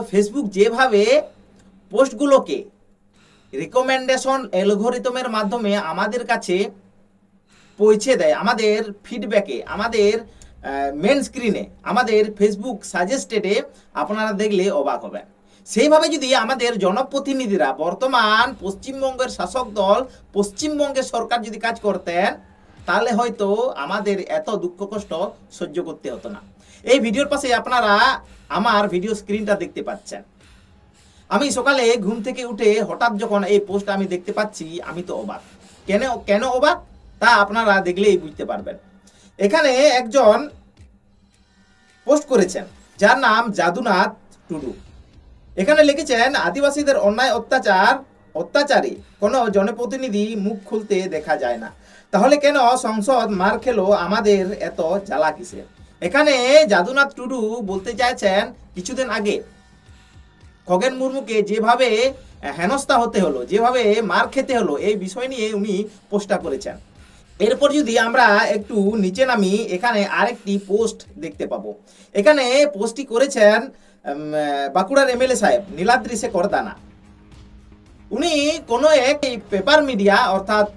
Facebook যেভাবে পোস্টগুলোকে recommendation অ্যালগরিদমের মাধ্যমে আমাদের কাছে পৌঁছে দেয়, আমাদের ফিডব্যাকে, আমাদের মেন স্ক্রিনে, আমাদের ফেসবুক সাজেস্টেডে আপনারা দেখলে অবাক হবেন। সেইভাবে যদি আমাদের জনপ্রতিনিধিরা, বর্তমান পশ্চিমবঙ্গের শাসক দল, পশ্চিমবঙ্গের সরকার যদি কাজ করতেন, তাহলে হয়তো আমাদের এত দুঃখ কষ্ট সহ্য করতে হতো না। এই ভিডিওর পাশে আপনারা আমার ভিডিও স্ক্রিনটা দেখতে পাচ্ছেন। আমি সকালে ঘুম থেকে উঠে হঠাৎ যখন এই পোস্ট আমি দেখতে পাচ্ছি, আমি তো অবাক। কেন অবাক তা আপনারা দেখলেই বুঝতে পারবেন। এখানে একজন পোস্ট করেছেন যার নাম যাদুনাথ টুডু। এখানে লিখেছেন, আদিবাসীদের অন্যায় অত্যাচারে কোনো জনপ্রতিনিধি মুখ খুলতে দেখা যায় না, তাহলে কেন সংসদ মার খেলো, আমাদের এত জ্বালা কিসের? এখানে যাদুনাথ টুডু বলতে চাইছেন, কিছুদিন আগে খগেন মুর্মুকে যেভাবে হেনস্থা হতে হলো, যেভাবে মার খেতে হলো, এই বিষয় নিয়ে উনি পোস্টটা করেছেন। এরপর যদি আমরা একটু নিচে নামি, এখানে আরেকটি পোস্ট দেখতে পাবো। এখানে পোস্টটি করেছেন বাঁকুড়ার এমএলএ সাহেব নীলাদ্রি শেখর দানা। উনি কোনো এক পেপার মিডিয়া অর্থাৎ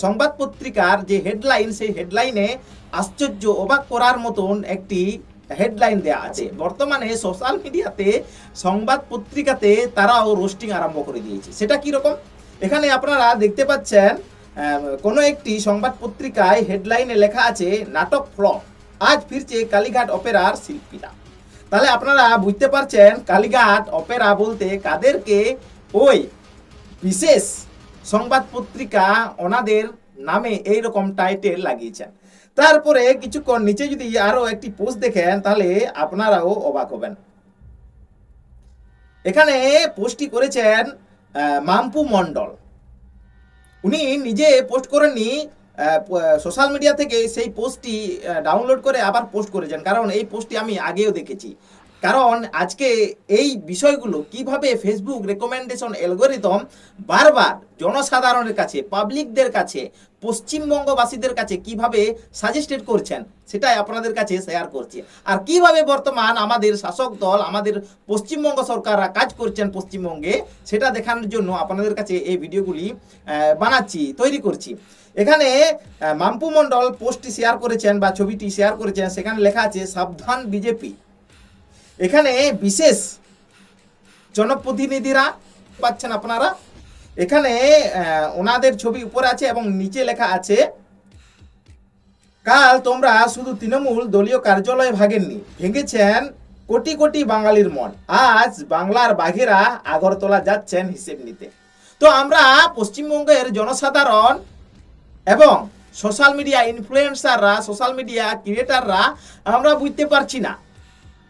সংবাদ পত্রিকার যে হেডলাইন, সেই হেডলাইনে আশ্চর্য অবাক করার মতন একটি হেডলাইন দেয়া আছে। বর্তমানে সোশ্যাল মিডিয়াতে, সংবাদ পত্রিকাতে তারাও রোস্টিং আরম্ভ করে দিয়েছে। সেটা কীরকম? এখানে আপনারা দেখতে পাচ্ছেন, কোনো একটি সংবাদ পত্রিকায় হেডলাইনে লেখা আছে, নাটক ফ্লপ, আজ ফিরছে কালীঘাট অপেরার শিল্পীরা। তাহলে আপনারা বুঝতে পারছেন কালীঘাট অপেরা বলতে কাদেরকে ওই বিশেষ সংবাদ পত্রিকা ওনাদের নামে এইরকম টাইটেল লাগিয়েছেন। তারপরে কিছুক্ষণ নিচে যদি আরো একটি পোস্ট দেখেন, তাহলে আপনারাও অবাক হবেন। এখানে পোস্টটি করেছেন মাম্পু মণ্ডল। উনি নিজে পোস্ট করেননি, সোশ্যাল মিডিয়া থেকে সেই পোস্টটি ডাউনলোড করে আবার পোস্ট করেছেন, কারণ এই পোস্টটি আমি আগেও দেখেছি। কারণ আজকে এই বিষয়গুলো কিভাবে ফেসবুক রেকমেন্ডেশন অ্যালগরিদম বারবার জনসাধারণের কাছে, পাবলিকদের কাছে, পশ্চিমবঙ্গবাসীদের কাছে কিভাবে সাজেস্টেড করছেন, সেটাই আপনাদের কাছে শেয়ার করছি। আর কিভাবে বর্তমান আমাদের শাসক দল, আমাদের পশ্চিমবঙ্গ সরকাররা কাজ করছেন পশ্চিমবঙ্গে, সেটা দেখানোর জন্য আপনাদের কাছে এই ভিডিওগুলি বানাচ্ছি, তৈরি করছি। এখানে মাম্পু মণ্ডল পোস্টটি শেয়ার করেছেন বা ছবিটি শেয়ার করেছেন, সেখানে লেখা আছে, সাবধান বিজেপি। এখানে বিশেষ জনপ্রতিনিধিরা পাচ্ছেন আপনারা, এখানে ওনাদের ছবি উপরে আছে এবং নিচে লেখা আছে, কাল তোমরা শুধু তৃণমূল দলীয় কার্যালয় ভাগেননি, ভেঙেছেন কোটি কোটি বাঙালির মন, আজ বাংলার বাঘেরা আগরতলা যাচ্ছেন হিসেব নিতে। তো আমরা পশ্চিমবঙ্গের জনসাধারণ এবং সোশ্যাল মিডিয়া ইনফ্লুয়েন্সাররা, সোশ্যাল মিডিয়া ক্রিয়েটাররা আমরা বুঝতে পারছি না,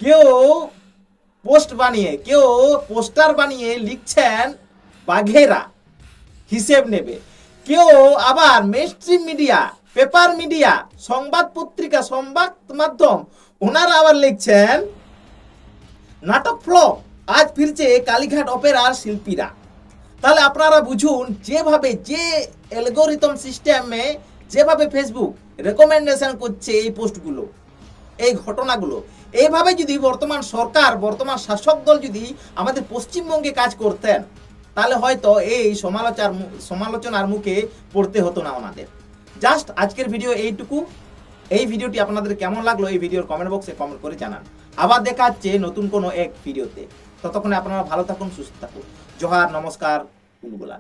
কেউ পোস্ট বানিয়ে, কেউ পোস্টার বানিয়ে লিখছেন বাঘেরা হিসেব নেবে, কেউ আবার মেইনস্ট্রিম মিডিয়া, পেপার মিডিয়া, সংবাদ পত্রিকা, সংবাদ মাধ্যম, ওনারা আবার লিখছেন নাটক ফ্লপ, আজ ফিরছে কালীঘাট অপেরার শিল্পীরা। তাহলে আপনারা বুঝুন, যেভাবে যে অ্যালগরিদম সিস্টেমে যেভাবে ফেসবুক রেকমেন্ডেশন করছে এই পোস্টগুলো, এই ঘটনাগুলো, এইভাবে যদি বর্তমান সরকার, বর্তমান শাসক দল যদি আমাদের পশ্চিমবঙ্গে কাজ করতেন, তাহলে হয়তো এই সমালোচনার মুখে পড়তে হতো না ওনাদের। জাস্ট আজকের ভিডিও এইটুকু। এই ভিডিওটি আপনাদের কেমন লাগলো এই ভিডিওর কমেন্ট বক্সে কমেন্ট করে জানান। আবার দেখা হচ্ছে নতুন কোনো এক ভিডিওতে। ততক্ষণে আপনারা ভালো থাকুন, সুস্থ থাকুন। জোহার, নমস্কার, কুলগুলা।